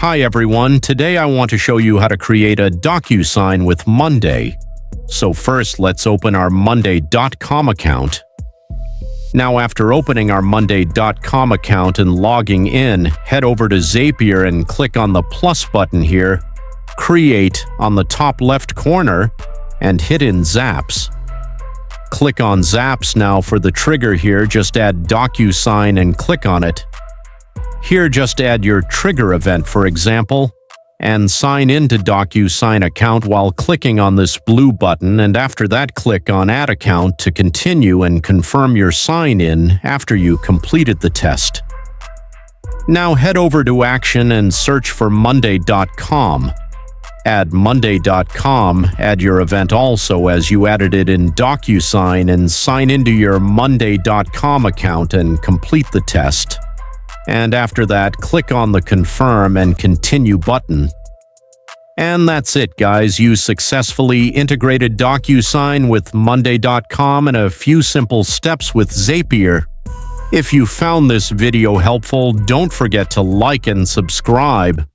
Hi everyone, today I want to show you how to create a DocuSign with Monday. So first, let's open our Monday.com account. Now after opening our Monday.com account and logging in, head over to Zapier and click on the plus button here, Create on the top left corner, and hit in Zaps. Click on Zaps now for the trigger here, just add DocuSign and click on it. Here, just add your trigger event, for example, and sign into DocuSign account while clicking on this blue button, and after that click on Add Account to continue and confirm your sign-in after you completed the test. Now head over to Action and search for Monday.com. Add Monday.com, add your event also as you added it in DocuSign, and sign into your Monday.com account and complete the test. And after that, click on the Confirm and Continue button. And that's it, guys. You successfully integrated DocuSign with Monday.com in a few simple steps with Zapier. If you found this video helpful, don't forget to like and subscribe.